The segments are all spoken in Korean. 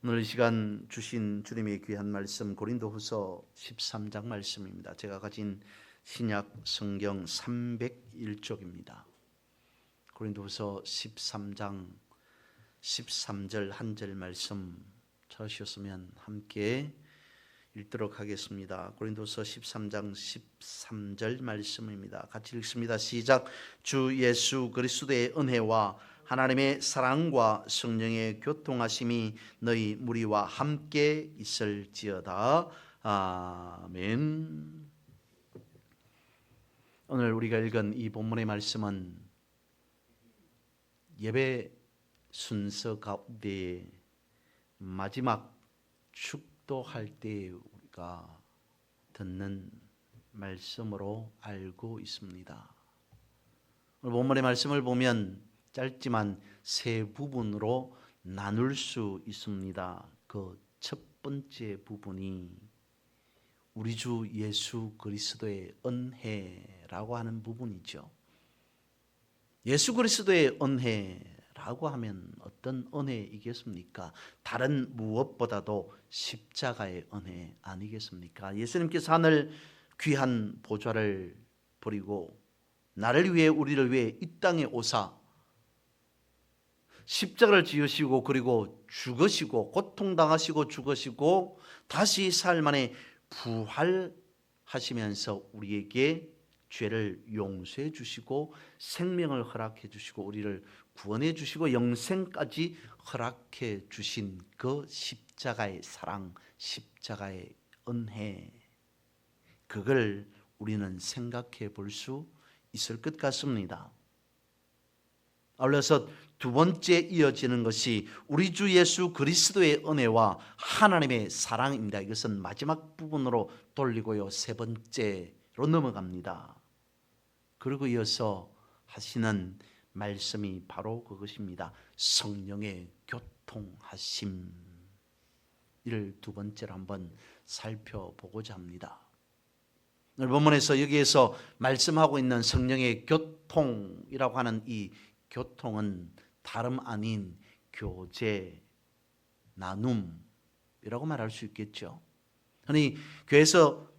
오늘 이 시간 주신 주님의 귀한 말씀 고린도후서 13장 말씀입니다. 제가 가진 신약 성경 301쪽입니다. 고린도후서 13장 13절 한 절 말씀 찾으셨으면 함께 읽도록 하겠습니다. 고린도서 13장 13절 말씀입니다. 같이 읽습니다. 시작. 주 예수 그리스도의 은혜와 하나님의 사랑과 성령의 교통하심이 너희 무리와 함께 있을지어다. 아멘. 오늘 우리가 읽은 이 본문의 말씀은 예배 순서 가운데 마지막 축도할 때 우리가 듣는 말씀으로 알고 있습니다. 오늘 본문의 말씀을 보면 짧지만 세 부분으로 나눌 수 있습니다. 그 첫 번째 부분이 우리 주 예수 그리스도의 은혜라고 하는 부분이죠. 예수 그리스도의 은혜라고 하면 어떤 은혜이겠습니까? 다른 무엇보다도 십자가의 은혜 아니겠습니까? 예수님께서 하늘 귀한 보좌를 버리고 나를 위해 우리를 위해 이 땅에 오사 십자가를 지으시고 그리고 죽으시고 고통당하시고 죽으시고 다시 사흘 만에 부활하시면서 우리에게 죄를 용서해 주시고 생명을 허락해 주시고 우리를 구원해 주시고 영생까지 허락해 주신 그 십자가의 사랑, 십자가의 은혜, 그걸 우리는 생각해 볼 수 있을 것 같습니다. 아울러서 두 번째 이어지는 것이 우리 주 예수 그리스도의 은혜와 하나님의 사랑입니다. 이것은 마지막 부분으로 돌리고요, 세 번째로 넘어갑니다. 그리고 이어서 하시는 말씀이 바로 그것입니다. 성령의 교통하심. 이를 두 번째로 한번 살펴보고자 합니다. 오늘 본문에서 여기에서 말씀하고 있는 성령의 교통이라고 하는 이 교통은 다름 아닌 교제, 나눔이라고 말할 수 있겠죠. 흔히 교회에서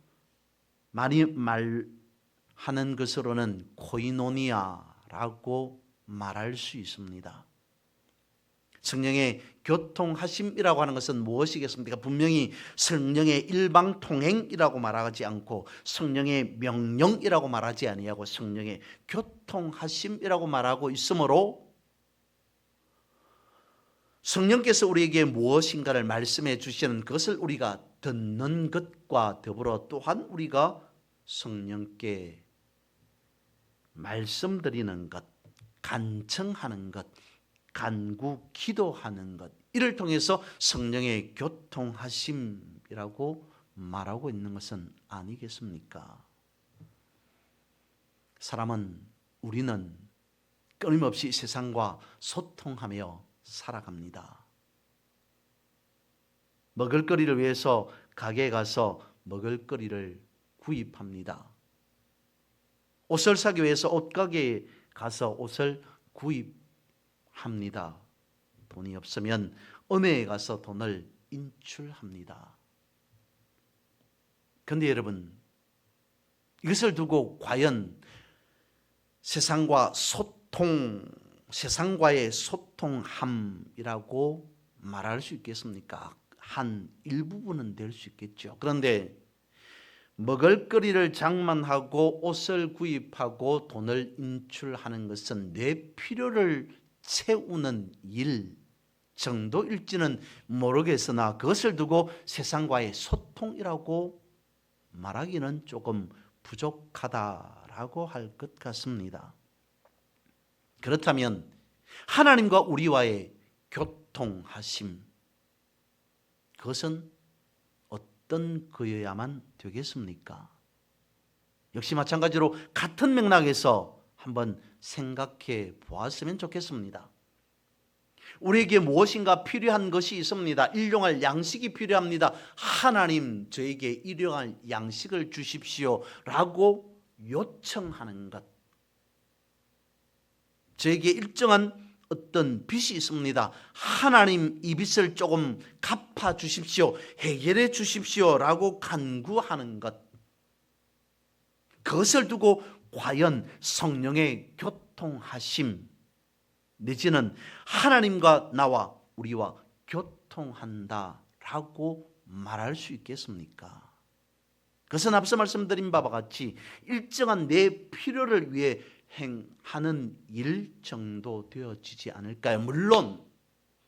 많이 말하는 것으로는 코이노니아라고 말할 수 있습니다. 성령의 교통하심이라고 하는 것은 무엇이겠습니까? 분명히 성령의 일방통행이라고 말하지 않고 성령의 명령이라고 말하지 아니하고 성령의 교통하심이라고 말하고 있으므로 성령께서 우리에게 무엇인가를 말씀해 주시는 그것을 우리가 듣는 것과 더불어 또한 우리가 성령께 말씀드리는 것, 간청하는 것, 간구 기도하는 것, 이를 통해서 성령의 교통하심이라고 말하고 있는 것은 아니겠습니까? 우리는 끊임없이 세상과 소통하며 살아갑니다. 먹을거리를 위해서 가게에 가서 먹을거리를 구입합니다. 옷을 사기 위해서 옷가게에 가서 옷을 구입합니다. 돈이 없으면 은행에 가서 돈을 인출합니다. 그런데 여러분, 이것을 두고 과연 세상과의 소통함이라고 말할 수 있겠습니까? 한 일부분은 될 수 있겠죠. 그런데 먹을거리를 장만하고 옷을 구입하고 돈을 인출하는 것은 내 필요를 채우는 일 정도일지는 모르겠으나 그것을 두고 세상과의 소통이라고 말하기는 조금 부족하다라고 할 것 같습니다. 그렇다면 하나님과 우리와의 교통하심, 그것은 어떤 거여야만 되겠습니까? 역시 마찬가지로 같은 맥락에서 한번 생각해 보았으면 좋겠습니다. 우리에게 무엇인가 필요한 것이 있습니다. 일용할 양식이 필요합니다. 하나님, 저에게 일용할 양식을 주십시오 라고 요청하는 것, 저에게 일정한 어떤 빚이 있습니다. 하나님 이 빚을 조금 갚아 주십시오. 해결해 주십시오. 라고 간구하는 것. 그것을 두고 과연 성령의 교통하심 내지는 하나님과 나와 우리와 교통한다라고 말할 수 있겠습니까? 그것은 앞서 말씀드린 바와 같이 일정한 내 필요를 위해 행하는 일 정도 되어지지 않을까요? 물론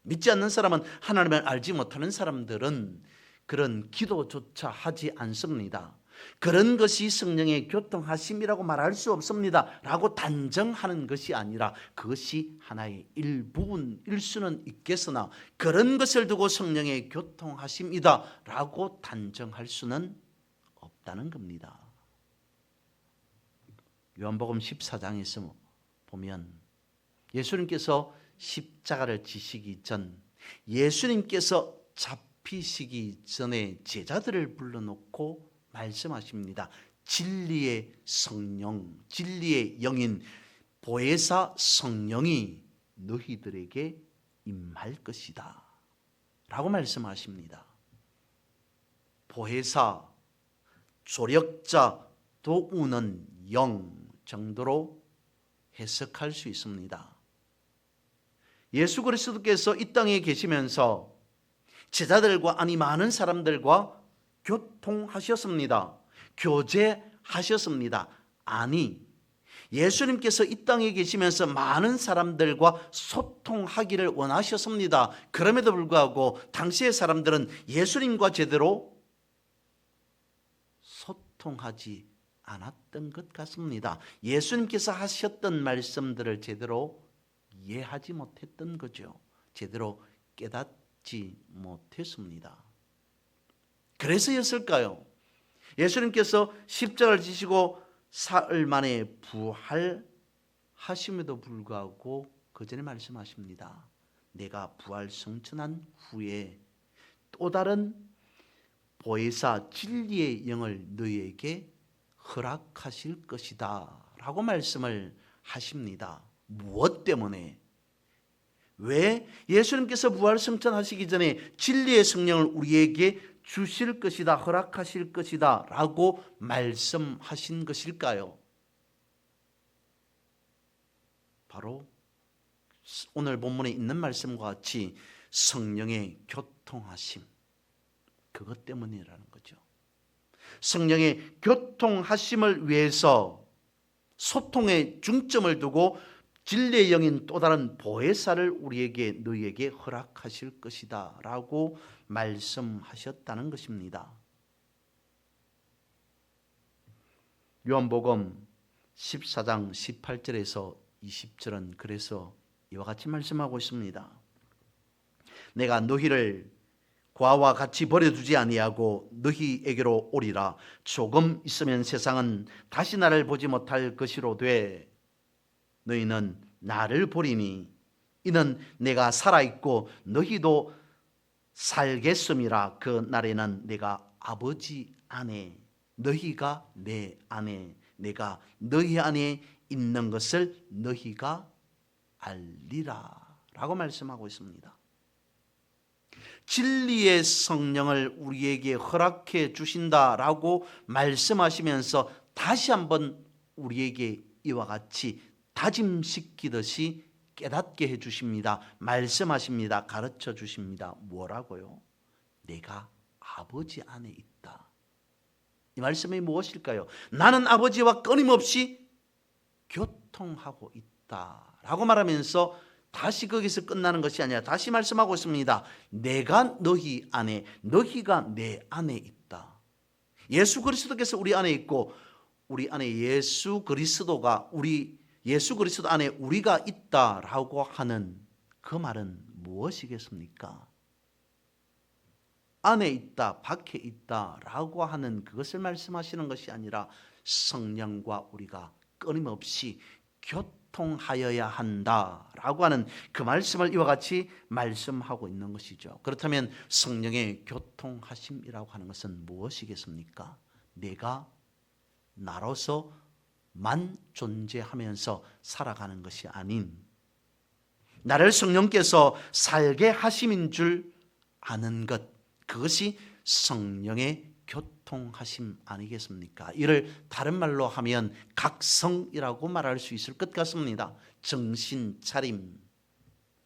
믿지 않는 사람은 하나님을 알지 못하는 사람들은 그런 기도조차 하지 않습니다. 그런 것이 성령의 교통하심이라고 말할 수 없습니다 라고 단정하는 것이 아니라 그것이 하나의 일부분일 수는 있겠으나 그런 것을 두고 성령의 교통하심이다 라고 단정할 수는 없다는 겁니다. 요한복음 14장에서 보면 예수님께서 십자가를 지시기 전, 예수님께서 잡히시기 전에 제자들을 불러놓고 말씀하십니다. 진리의 성령, 진리의 영인 보혜사 성령이 너희들에게 임할 것이다 라고 말씀하십니다. 보혜사, 조력자, 도우는 영 정도로 해석할 수 있습니다. 예수 그리스도께서 이 땅에 계시면서 제자들과 아니 많은 사람들과 교통하셨습니다. 교제하셨습니다. 아니 예수님께서 이 땅에 계시면서 많은 사람들과 소통하기를 원하셨습니다. 그럼에도 불구하고 당시의 사람들은 예수님과 제대로 소통하지 않았던 것 같습니다. 예수님께서 하셨던 말씀들을 제대로 이해하지 못했던 거죠. 제대로 깨닫지 못했습니다. 그래서였을까요? 예수님께서 십자가를 지시고 사흘 만에 부활하심에도 불구하고 그 전에 말씀하십니다. 내가 부활 성천한 후에 또 다른 보혜사 진리의 영을 너희에게 허락하실 것이다 라고 말씀을 하십니다. 무엇 때문에? 왜 예수님께서 부활 성천하시기 전에 진리의 성령을 우리에게 주실 것이다, 허락하실 것이다 라고 말씀하신 것일까요? 바로 오늘 본문에 있는 말씀과 같이 성령의 교통하심, 그것 때문이라는 거죠. 성령의 교통하심을 위해서 소통에 중점을 두고 진리의 영인 또 다른 보혜사를 우리에게 너희에게 허락하실 것이다 라고 말씀하셨다는 것입니다. 요한복음 14장 18절에서 20절은 그래서 이와 같이 말씀하고 있습니다. 내가 너희를 과와 같이 버려두지 아니하고 너희에게로 오리라. 조금 있으면 세상은 다시 나를 보지 못할 것이로되 너희는 나를 보리니 이는 내가 살아있고 너희도 살겠음이라. 그 날에는 내가 아버지 안에 너희가 내 안에 내가 너희 안에 있는 것을 너희가 알리라 라고 말씀하고 있습니다. 진리의 성령을 우리에게 허락해 주신다라고 말씀하시면서 다시 한번 우리에게 이와 같이 다짐시키듯이 깨닫게 해 주십니다. 말씀하십니다. 가르쳐 주십니다. 뭐라고요? 내가 아버지 안에 있다. 이 말씀이 무엇일까요? 나는 아버지와 끊임없이 교통하고 있다 라고 말하면서 다시 거기서 끝나는 것이 아니라 다시 말씀하고 있습니다. 내가 너희 안에, 너희가 내 안에 있다. 예수 그리스도께서 우리 안에 있고 우리 안에 예수 그리스도가 예수 그리스도 안에 우리가 있다라고 하는 그 말은 무엇이겠습니까? 안에 있다, 밖에 있다라고 하는 그것을 말씀하시는 것이 아니라 성령과 우리가 끊임없이 교통하여야 한다라고 하는 그 말씀을 이와 같이 말씀하고 있는 것이죠. 그렇다면 성령의 교통하심이라고 하는 것은 무엇이겠습니까? 내가 나로서만 존재하면서 살아가는 것이 아닌 나를 성령께서 살게 하심인 줄 아는 것, 그것이 성령의 교통하심 아니겠습니까? 이를 다른 말로 하면 각성이라고 말할 수 있을 것 같습니다. 정신 차림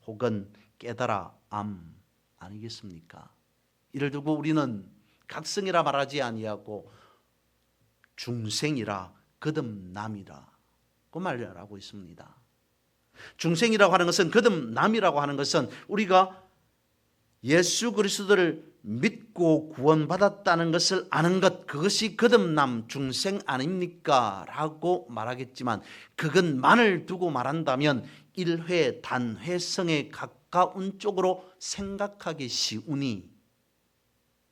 혹은 깨달아암 아니겠습니까? 이를 두고 우리는 각성이라 말하지 아니하고 중생이라 거듭남이라고 말하고 있습니다. 중생이라고 하는 것은, 거듭남이라고 하는 것은 우리가 예수 그리스도를 믿고 구원받았다는 것을 아는 것, 그것이 거듭남 중생 아닙니까? 라고 말하겠지만, 그것만을 두고 말한다면 일회 단회성에 가까운 쪽으로 생각하기 쉬우니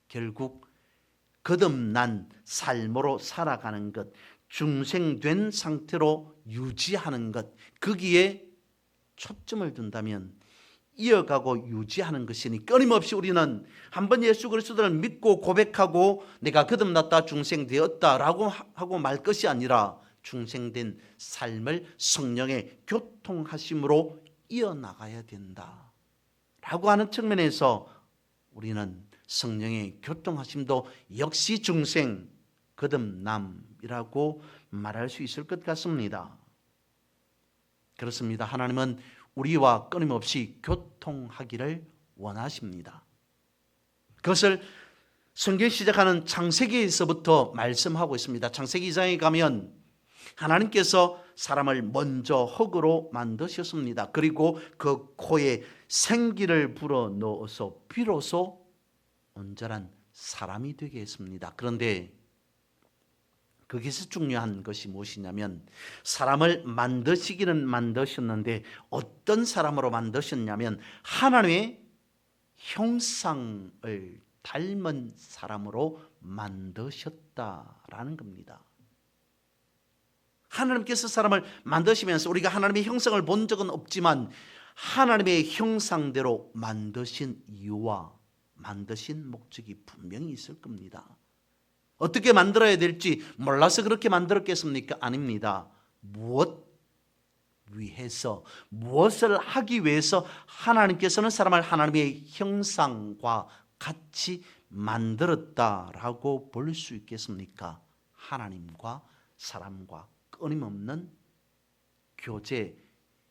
결국 거듭난 삶으로 살아가는 것, 중생된 상태로 유지하는 것, 거기에 초점을 둔다면 이어가고 유지하는 것이니, 끊임없이 우리는 한번 예수 그리스도를 믿고 고백하고 내가 거듭났다, 중생되었다라고 하고 말 것이 아니라 중생된 삶을 성령의 교통하심으로 이어나가야 된다라고 하는 측면에서 우리는 성령의 교통하심도 역시 중생, 거듭남이라고 말할 수 있을 것 같습니다. 그렇습니다. 하나님은 우리와 끊임없이 교통하기를 원하십니다. 그것을 성경 시작하는 창세기에서부터 말씀하고 있습니다. 창세기 2장에 가면 하나님께서 사람을 먼저 흙으로 만드셨습니다. 그리고 그 코에 생기를 불어넣어서 비로소 온전한 사람이 되게 했습니다. 그런데 거기서 중요한 것이 무엇이냐면, 사람을 만드시기는 만드셨는데 어떤 사람으로 만드셨냐면 하나님의 형상을 닮은 사람으로 만드셨다라는 겁니다. 하나님께서 사람을 만드시면서 우리가 하나님의 형상을 본 적은 없지만 하나님의 형상대로 만드신 이유와 만드신 목적이 분명히 있을 겁니다. 어떻게 만들어야 될지 몰라서 그렇게 만들었겠습니까? 아닙니다. 무엇 위해서, 무엇을 하기 위해서 하나님께서는 사람을 하나님의 형상과 같이 만들었다라고 볼 수 있겠습니까? 하나님과 사람과 끊임없는 교제,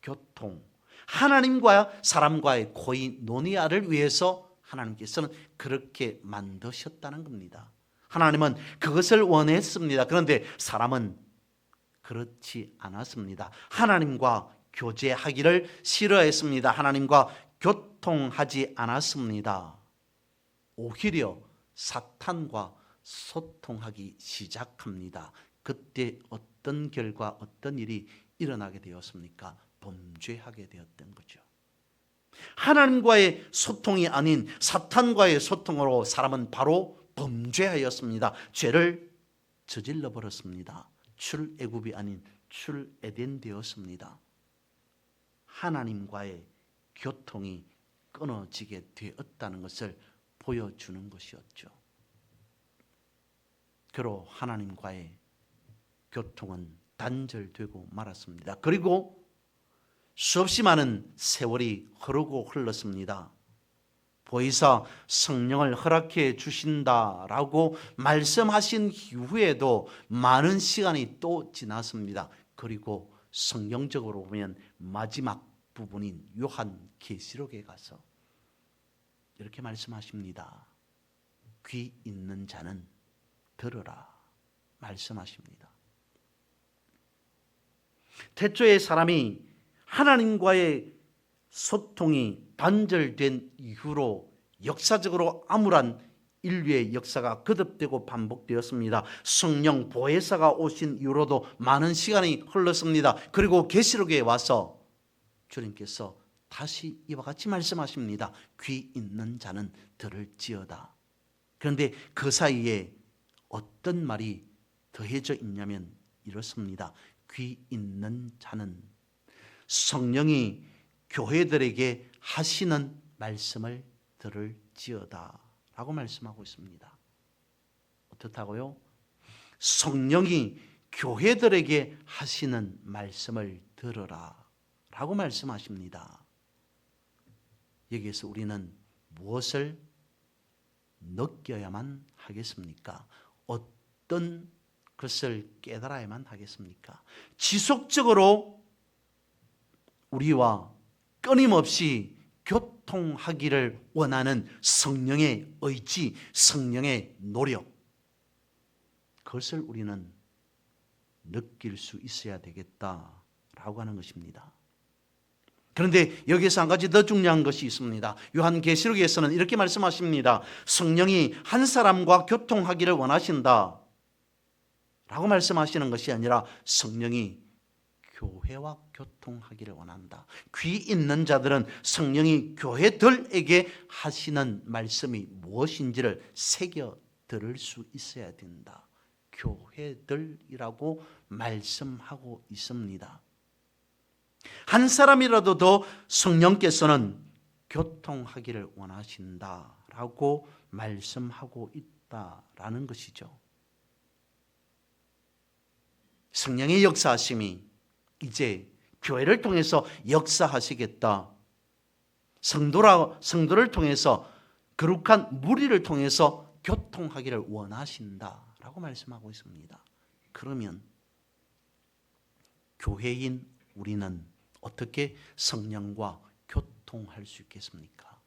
교통, 하나님과 사람과의 고이 논의를 위해서 하나님께서는 그렇게 만드셨다는 겁니다. 하나님은 그것을 원했습니다. 그런데 사람은 그렇지 않았습니다. 하나님과 교제하기를 싫어했습니다. 하나님과 교통하지 않았습니다. 오히려 사탄과 소통하기 시작합니다. 그때 어떤 결과, 어떤 일이 일어나게 되었습니까? 범죄하게 되었던 거죠. 하나님과의 소통이 아닌 사탄과의 소통으로 사람은 바로 범죄하였습니다. 죄를 저질러 버렸습니다. 출애굽이 아닌 출에덴 되었습니다. 하나님과의 교통이 끊어지게 되었다는 것을 보여주는 것이었죠. 그로 하나님과의 교통은 단절되고 말았습니다. 그리고 수없이 많은 세월이 흐르고 흘렀습니다. 보혜사 성령을 허락해 주신다라고 말씀하신 이후에도 많은 시간이 또 지났습니다. 그리고 성경적으로 보면 마지막 부분인 요한계시록에 가서 이렇게 말씀하십니다. 귀 있는 자는 들으라 말씀하십니다. 태초에 사람이 하나님과의 소통이 단절된 이후로 역사적으로 암울한 인류의 역사가 거듭되고 반복되었습니다. 성령 보혜사가 오신 이후로도 많은 시간이 흘렀습니다. 그리고 계시록에 와서 주님께서 다시 이와 같이 말씀하십니다. 귀 있는 자는 들을지어다. 그런데 그 사이에 어떤 말이 더해져 있냐면 이렇습니다. 귀 있는 자는 성령이 교회들에게 하시는 말씀을 들을지어다 라고 말씀하고 있습니다. 어떻다고요? 성령이 교회들에게 하시는 말씀을 들으라 라고 말씀하십니다. 여기에서 우리는 무엇을 느껴야만 하겠습니까? 어떤 것을 깨달아야만 하겠습니까? 지속적으로 우리와 끊임없이 교통하기를 원하는 성령의 의지, 성령의 노력, 그것을 우리는 느낄 수 있어야 되겠다라고 하는 것입니다. 그런데 여기에서 한 가지 더 중요한 것이 있습니다. 요한계시록에서는 이렇게 말씀하십니다. 성령이 한 사람과 교통하기를 원하신다 라고 말씀하시는 것이 아니라 성령이 교회와 교통하기를 원한다. 귀 있는 자들은 성령이 교회들에게 하시는 말씀이 무엇인지를 새겨 들을 수 있어야 된다. 교회들이라고 말씀하고 있습니다. 한 사람이라도 더 성령께서는 교통하기를 원하신다라고 말씀하고 있다라는 것이죠. 성령의 역사하심이 이제 교회를 통해서 역사하시겠다. 성도를 통해서 거룩한 무리를 통해서 교통하기를 원하신다라고 말씀하고 있습니다. 그러면 교회인 우리는 어떻게 성령과 교통할 수 있겠습니까?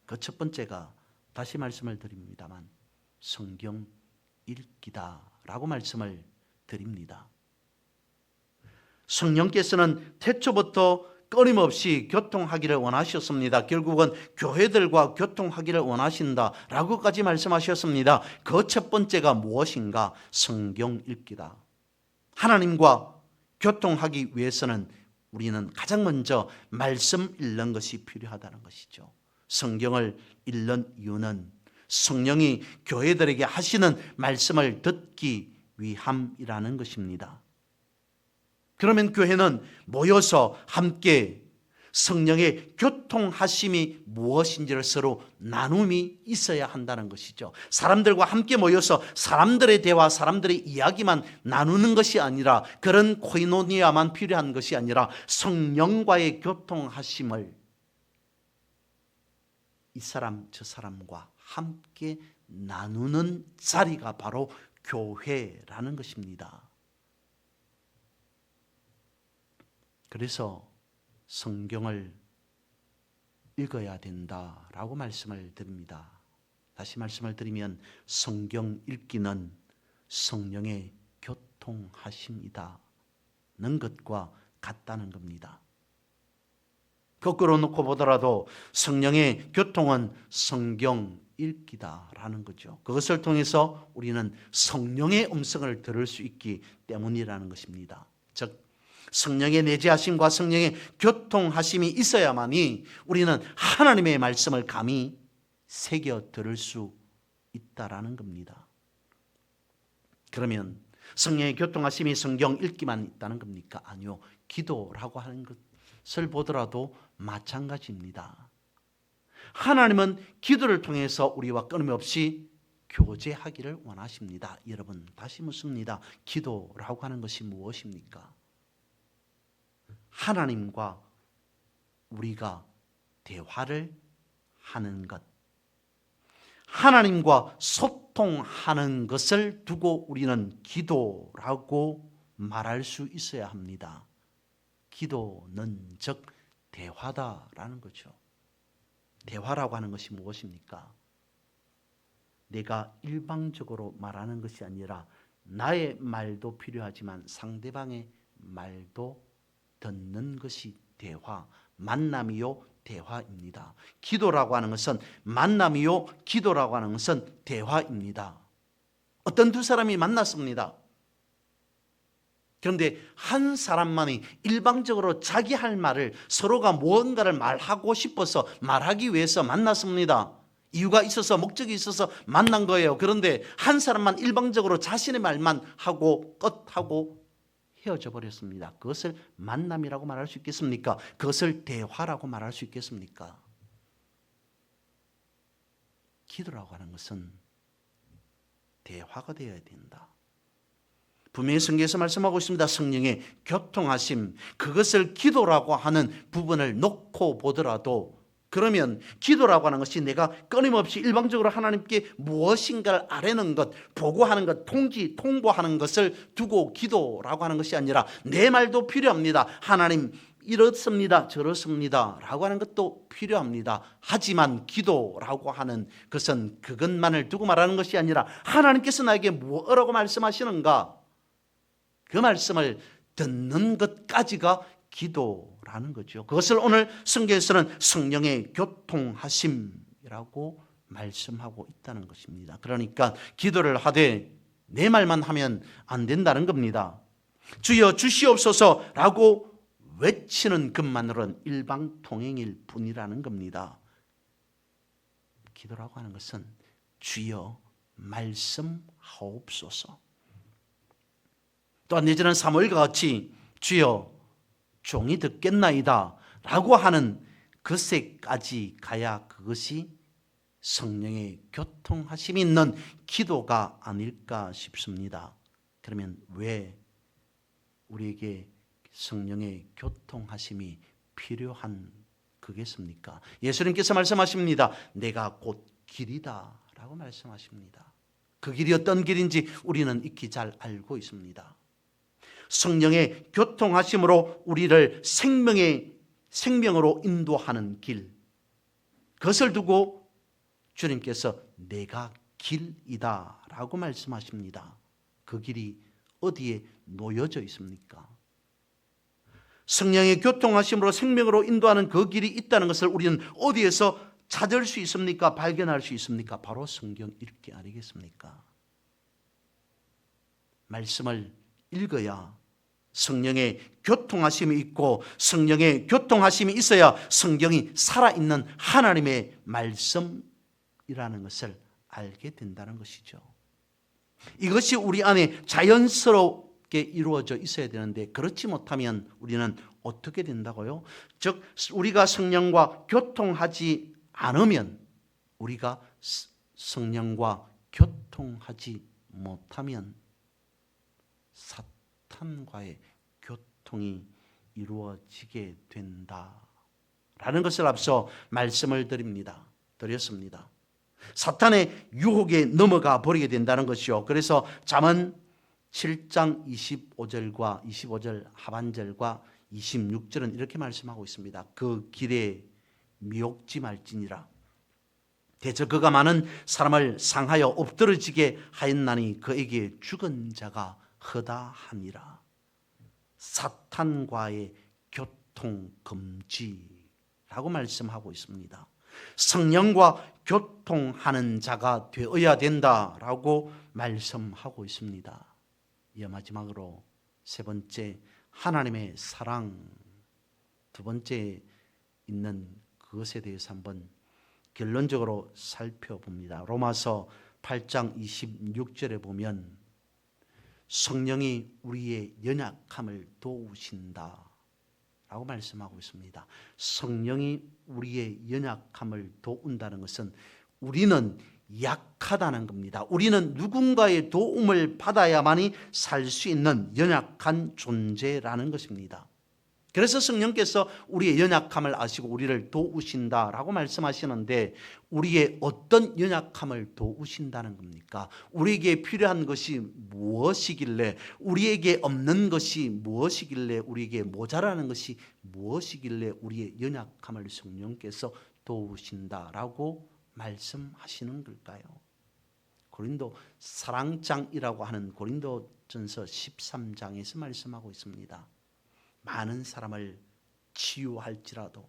그 첫 번째가 다시 말씀을 드립니다만 성경 읽기다라고 말씀을 드립니다. 성령께서는 태초부터 끊임없이 교통하기를 원하셨습니다. 결국은 교회들과 교통하기를 원하신다라고까지 말씀하셨습니다. 그 첫 번째가 무엇인가? 성경 읽기다. 하나님과 교통하기 위해서는 우리는 가장 먼저 말씀 읽는 것이 필요하다는 것이죠. 성경을 읽는 이유는 성령이 교회들에게 하시는 말씀을 듣기 위함이라는 것입니다. 그러면 교회는 모여서 함께 성령의 교통하심이 무엇인지를 서로 나눔이 있어야 한다는 것이죠. 사람들과 함께 모여서 사람들의 대화, 사람들의 이야기만 나누는 것이 아니라, 그런 코이노니아만 필요한 것이 아니라 성령과의 교통하심을 이 사람 저 사람과 함께 나누는 자리가 바로 교회라는 것입니다. 그래서 성경을 읽어야 된다라고 말씀을 드립니다. 다시 말씀을 드리면 성경 읽기는 성령의 교통하심이다는 것과 같다는 겁니다. 거꾸로 놓고 보더라도 성령의 교통은 성경 읽기다라는 거죠. 그것을 통해서 우리는 성령의 음성을 들을 수 있기 때문이라는 것입니다. 즉 성령의 내재하심과 성령의 교통하심이 있어야만이 우리는 하나님의 말씀을 감히 새겨 들을 수 있다라는 겁니다. 그러면 성령의 교통하심이 성경 읽기만 있다는 겁니까? 아니요. 기도라고 하는 것을 보더라도 마찬가지입니다. 하나님은 기도를 통해서 우리와 끊임없이 교제하기를 원하십니다. 여러분, 다시 묻습니다. 기도라고 하는 것이 무엇입니까? 하나님과 우리가 대화를 하는 것, 하나님과 소통하는 것을 두고 우리는 기도라고 말할 수 있어야 합니다. 기도는 즉 대화다라는 거죠. 대화라고 하는 것이 무엇입니까? 내가 일방적으로 말하는 것이 아니라 나의 말도 필요하지만 상대방의 말도 듣는 것이 대화, 만남이요 대화입니다. 기도라고 하는 것은 만남이요 기도라고 하는 것은 대화입니다. 어떤 두 사람이 만났습니다. 그런데 한 사람만이 일방적으로 자기 할 말을, 서로가 무언가를 말하고 싶어서 말하기 위해서 만났습니다. 이유가 있어서, 목적이 있어서 만난 거예요. 그런데 한 사람만 일방적으로 자신의 말만 하고 끝하고 헤어져 버렸습니다. 그것을 만남이라고 말할 수 있겠습니까? 그것을 대화라고 말할 수 있겠습니까? 기도라고 하는 것은 대화가 되어야 된다. 분명히 성경에서 말씀하고 있습니다. 성령의 교통하심, 그것을 기도라고 하는 부분을 놓고 보더라도 그러면 기도라고 하는 것이 내가 끊임없이 일방적으로 하나님께 무엇인가를 아뢰는 것, 보고하는 것, 통보하는 것을 두고 기도라고 하는 것이 아니라 내 말도 필요합니다. 하나님 이렇습니다, 저렇습니다 라고 하는 것도 필요합니다. 하지만 기도라고 하는 것은 그것만을 두고 말하는 것이 아니라 하나님께서 나에게 뭐라고 말씀하시는가, 그 말씀을 듣는 것까지가 기도라는 거죠. 그것을 오늘 성경에서는 성령의 교통하심이라고 말씀하고 있다는 것입니다. 그러니까 기도를 하되 내 말만 하면 안 된다는 겁니다. 주여 주시옵소서라고 외치는 것만으로는 일방통행일 뿐이라는 겁니다. 기도라고 하는 것은 주여 말씀하옵소서, 또한 내지는 사무엘과 같이 주여 종이 듣겠나이다 라고 하는 것에까지 가야 그것이 성령의 교통하심이 있는 기도가 아닐까 싶습니다. 그러면 왜 우리에게 성령의 교통하심이 필요한 그겠습니까? 예수님께서 말씀하십니다. 내가 곧 길이다 라고 말씀하십니다. 그 길이 어떤 길인지 우리는 익히 잘 알고 있습니다. 성령의 교통하심으로 우리를 생명으로 인도하는 길, 그것을 두고 주님께서 내가 길이다 라고 말씀하십니다. 그 길이 어디에 놓여져 있습니까? 성령의 교통하심으로 생명으로 인도하는 그 길이 있다는 것을 우리는 어디에서 찾을 수 있습니까? 발견할 수 있습니까? 바로 성경 읽기 아니겠습니까? 말씀을 읽어야 성령의 교통하심이 있고, 성령의 교통하심이 있어야 성경이 살아있는 하나님의 말씀이라는 것을 알게 된다는 것이죠. 이것이 우리 안에 자연스럽게 이루어져 있어야 되는데 그렇지 못하면 우리는 어떻게 된다고요? 즉 우리가 성령과 교통하지 않으면, 우리가 성령과 교통하지 못하면 사탄과의 교통이 이루어지게 된다라는 것을 앞서 말씀을 드렸습니다. 사탄의 유혹에 넘어가 버리게 된다는 것이요. 그래서 잠언 7장 25절 하반절과 26절은 이렇게 말씀하고 있습니다. 그 길에 미혹지 말지니라. 대저 그가 많은 사람을 상하여 엎드러지게 하였나니 그에게 죽은 자가 허다하니라. 사탄과의 교통 금지라고 말씀하고 있습니다. 성령과 교통하는 자가 되어야 된다라고 말씀하고 있습니다. 이어 마지막으로 세 번째, 하나님의 사랑, 두 번째 있는 그것에 대해서 한번 결론적으로 살펴봅니다. 로마서 8장 26절에 보면 성령이 우리의 연약함을 도우신다 라고 말씀하고 있습니다. 성령이 우리의 연약함을 도운다는 것은 우리는 약하다는 겁니다. 우리는 누군가의 도움을 받아야만이 살 수 있는 연약한 존재라는 것입니다. 그래서 성령께서 우리의 연약함을 아시고 우리를 도우신다라고 말씀하시는데, 우리의 어떤 연약함을 도우신다는 겁니까? 우리에게 필요한 것이 무엇이길래, 우리에게 없는 것이 무엇이길래, 우리에게 모자라는 것이 무엇이길래 우리의 연약함을 성령께서 도우신다라고 말씀하시는 걸까요? 고린도 사랑장이라고 하는 고린도전서 13장에서 말씀하고 있습니다. 많은 사람을 치유할지라도,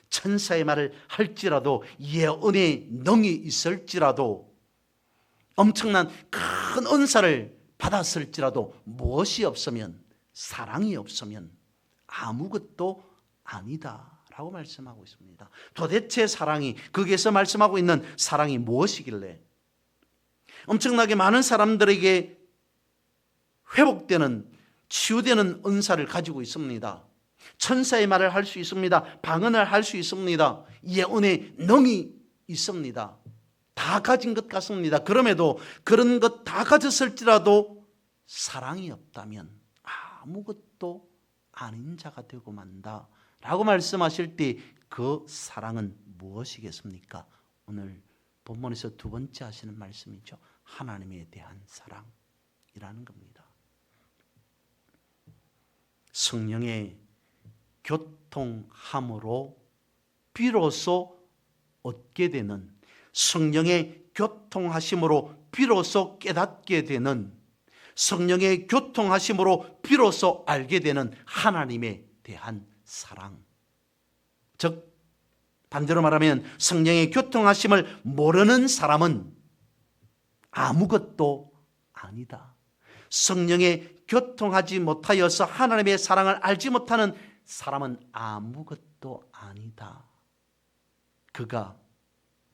천사의 말을 할지라도, 예언의 능이 있을지라도, 엄청난 큰 은사를 받았을지라도 무엇이 없으면, 사랑이 없으면 아무것도 아니다 라고 말씀하고 있습니다. 도대체 사랑이, 거기에서 말씀하고 있는 사랑이 무엇이길래 엄청나게 많은 사람들에게 회복되는, 치유되는 은사를 가지고 있습니다. 천사의 말을 할 수 있습니다. 방언을 할 수 있습니다. 예언의 능이 있습니다. 다 가진 것 같습니다. 그럼에도 그런 것 다 가졌을지라도 사랑이 없다면 아무것도 아닌 자가 되고 만다 라고 말씀하실 때 그 사랑은 무엇이겠습니까? 오늘 본문에서 두 번째 하시는 말씀이죠. 하나님에 대한 사랑이라는 겁니다. 성령의 교통함으로 비로소 얻게 되는, 성령의 교통하심으로 비로소 깨닫게 되는, 성령의 교통하심으로 비로소 알게 되는 하나님에 대한 사랑. 즉 반대로 말하면 성령의 교통하심을 모르는 사람은 아무것도 아니다. 성령의 교통하지 못하여서 하나님의 사랑을 알지 못하는 사람은 아무것도 아니다. 그가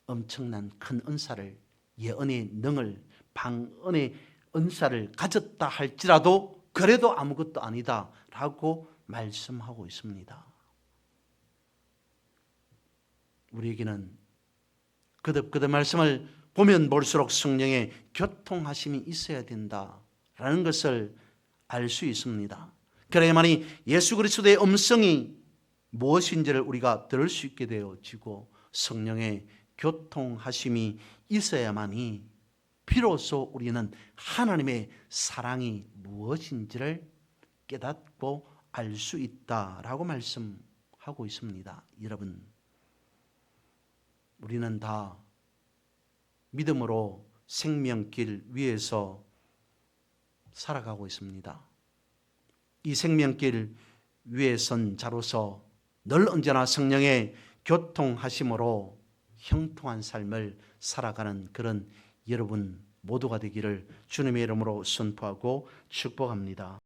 엄청난 큰 은사를, 예언의 능을, 방언의 은사를 가졌다 할지라도 그래도 아무것도 아니다 라고 말씀하고 있습니다. 우리에게는 거듭 말씀을 보면 볼수록 성령의 교통하심이 있어야 된다라는 것을 알 수 있습니다. 그래야만이 예수 그리스도의 음성이 무엇인지를 우리가 들을 수 있게 되어지고 성령의 교통하심이 있어야만이 비로소 우리는 하나님의 사랑이 무엇인지를 깨닫고 알 수 있다라고 말씀하고 있습니다. 여러분, 우리는 다 믿음으로 생명길 위에서 살아가고 있습니다. 이 생명길 위에 선 자로서 늘 언제나 성령의 교통하심으로 형통한 삶을 살아가는 그런 여러분 모두가 되기를 주님의 이름으로 선포하고 축복합니다.